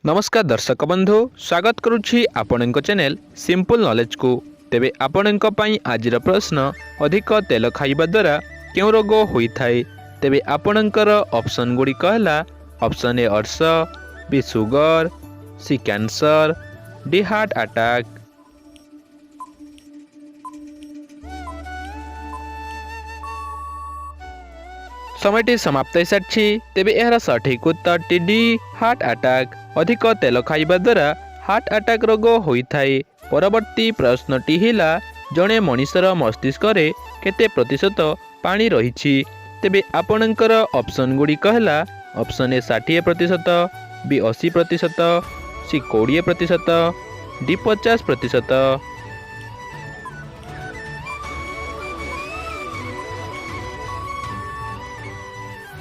नमस्कार दर्शक बंधु स्वागत करुछि आपणक चैनल सिंपल नॉलेज को। तेबे आपणक पई आजिर प्रश्न अधिक तेल खाइबा द्वारा क्यों रोग होइथाय। तेबे आपणकर ऑप्शन गुडी कहला ऑप्शन ए अर्श, बी सुगर, सी कैंसर, डी हार्ट अटैक। समयटी समाप्त हो सारी। तेबे यार सठिक उत्तर टी डी हार्ट अटैक। अधिक तेल खाइबा द्वारा हार्ट अटैक रोग होइथाय। परवर्ती प्रश्नटी हिला जणे मनीषर मस्तिष्क रे केते प्रतिशत पानी रहिछि। तेबे आपणकर ऑप्शन गुडी कहला option A 60%, B 80%, C 20%, D 50%।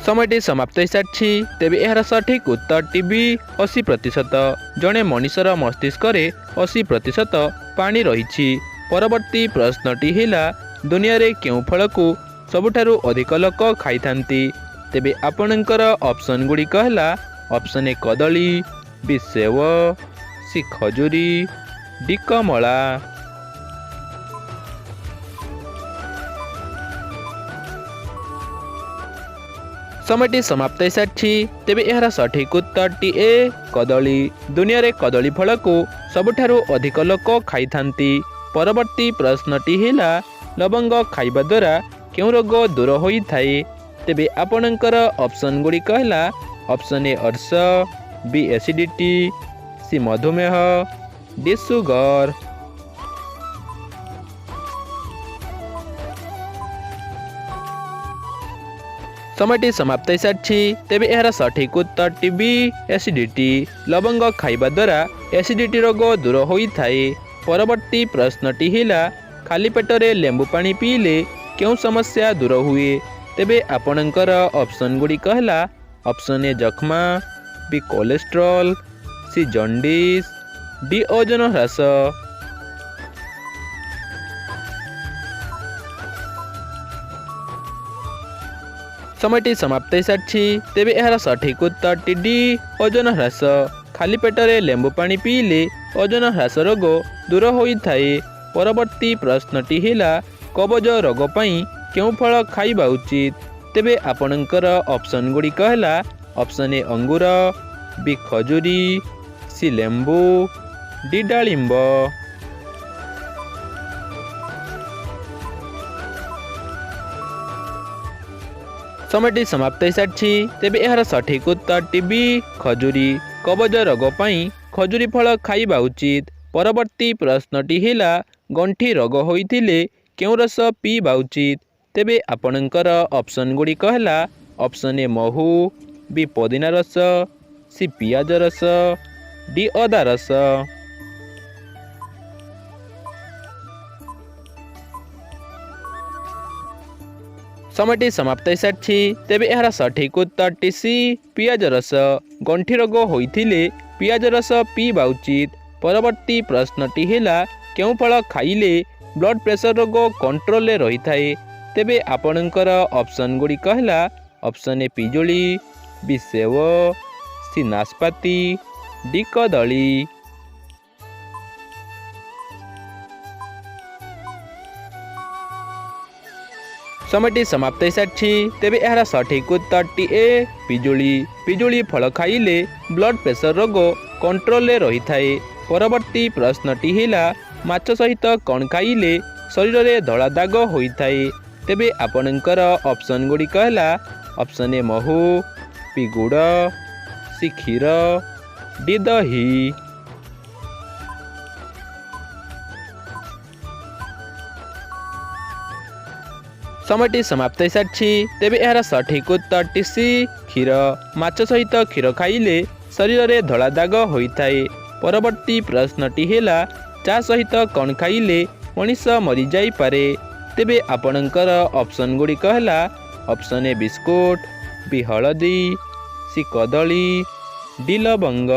समयटी समाप्त हो सारी। तेबे यार सठिक उत्तर टी बी 80%। जणे मनीषर मस्तिष्क रे 80% पानी रहिछि। परवर्ती प्रश्नटी हिला दुनिया रे केउ फल को सबुठारु अधिक लोक खाइथांती। तेबे आपणकर ऑप्शन गुडी कहला ऑप्शन ए कदली, बी सेव, सी खजुरी, डी कमला। समयटी समाप्त हो सारी। तेबे यार सठिक उत्तर टी ए कदली। दुनिया रे कदली फल को सबुठारु अधिक लोक खाइथांती। परवर्ती प्रश्नटी हिला लवंग खाइबा द्वारा क्यों रोग दूर होइथाय। तेबे आपणकर ऑप्शन गुडी कहला ऑप्शन ए अर्श, बी एसिडिटी, सी मधुमेह, डी सुगर। समयटी समाप्त हो सारी। तेबे यार सठिक उत्तर टी बी एसिडिटी। लवंग खाइबा द्वारा एसिडिटी रोग दूर होइथाय। परवर्ती प्रश्नटी हिला खाली पेटरे लेंबू पानी पीले क्यों समस्या दूर हुए। तेबे आपणकर ऑप्शन गुडी कहला ऑप्शन ए जख्मा, B cholesterol, C jaundice, D ozone ह्रास। समयटी समाप्त हो सारी। तेबे यार सठिक उत्तर टी डी ओजन ह्रास। खाली पेटरे लेंबू पानी पीले ओजन ह्रास रोग दूर होइथाय। परवर्ती प्रश्नटी हिला कबज रोग पई केउ फल खाइबा उचित। तेबे आपणकर ऑप्शन गुडी कहला ऑप्शन ए अंगूर, बी खजुरी, सी लेंबू, डी डालिंब। समयटी समाप्त हो सारी। तेबे यार सठिक उत्तर टी बी खजुरी। कबज रोग पई खजुरी फल खाइबा उचित। परवर्ती प्रश्नटी हिला गंठी रोग होइथिले केउ रस पीबा उचित। तेबे आपणकर ऑप्शन गुडी कहला ऑप्शन ए महू, बी पुदीना रस, सी पियाज रस, डी अदा रस। समयटी समाप्त हो सारी। तेबे यार सठिक उत्तर टी सी पियाज रस। गंठी रोग होइथिले पियाज रस पीबा उचित। परवर्ती प्रश्नटी हिला केउ फल खाइले ब्लड प्रेशर रोग कंट्रोल रे रहिथाय। तेबे आपणकर ऑप्शन गुडी कहला ऑप्शन ए पिजुली, बी सेव, सी नाशपाती, डी कदली। समयटी समाप्त हो सारी। तेबे यार सठिक उत्तर टी ए पिजुली। पिजुली फल खाइले ब्लड प्रेशर रोग कंट्रोल रे रहिथाय। परवर्ती प्रश्नटी हिला माछ सहित कौन खाइले शरीर रे धला दाग होइथाय। तेबे आपणकर ऑप्शन गुडी कहला ऑप्शन ए महू, बी गुड़, सी क्षीर, डी दही। समयटी समाप्त हो सारी। तेबे यार सठिक उत्तर टी सी क्षीर। माछ सहित क्षीर खाइले शरीर रे धला दाग होइथाय। परवर्ती प्रश्नटी हिला चा सहित कौन खाइले मनीष मरी जाई पारे। तेबे आपणकर ऑप्शन गुडी कहला ऑप्शन ए बिस्कुट, बी हळदी, सी कदली, डी लवंग।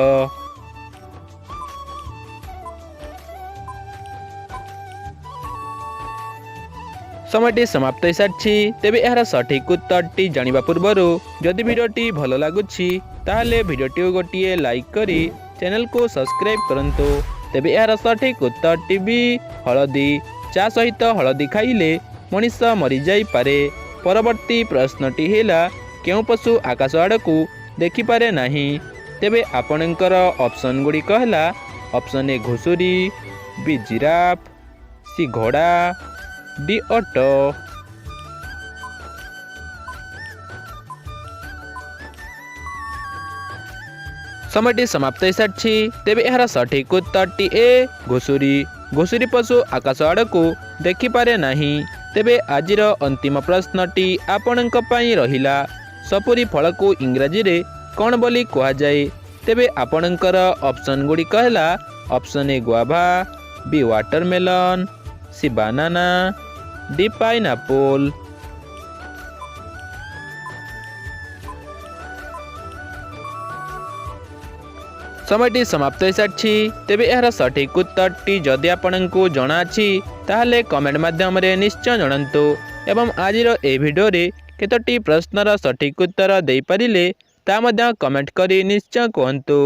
समयटी समाप्त हो सारी। तेबे यार सठिक उत्तर टी जानिबा पूर्वरु जदि भिडियोटी भल लागुछि ताहले भिडियोटी गोटिए लाइक करी चैनल को सब्सक्राइब करंतु तेबे यार सठिक उत्तर टीबी हलदी चा सहित हलदी खाइले मनीष मरी जाई पारे। परवर्ती प्रश्नटी हेला केउ पशु आकाश आड़कू देखि पारे नाही। तेबे आपणकर ऑप्शन गुड़िक है ऑप्शन ए घुसुरी, बी जिराफ, सी घोड़ा, डी ऑटो। समयटी समाप्त हो सारी। तेबे यार सठिक उत्तरटी ए घुसुरी। घुसुरी पशु आकाश आड़कू देखि पारे नाही। तेबे आजिर अंतिम प्रश्नटी आपणक पई रहिला सपुरी फल को इंग्राजी रे कौन बोली कहा जाए। तेबे आपणकर ऑप्शन गुड़िक है option A guava, B watermelon, C banana, D pineapple. समयटी समाप्त हो सारी। तेबे यार सठिक उत्तरटी जदि आपंको जना ताहले कमेंट माध्यम रे निश्चय जणांतु एवं आजिर ए भिडियो रे केतोटी प्रश्नर सठिक उत्तर दे पारिले ता मध्य कमेंट करी निश्चय कहंतु।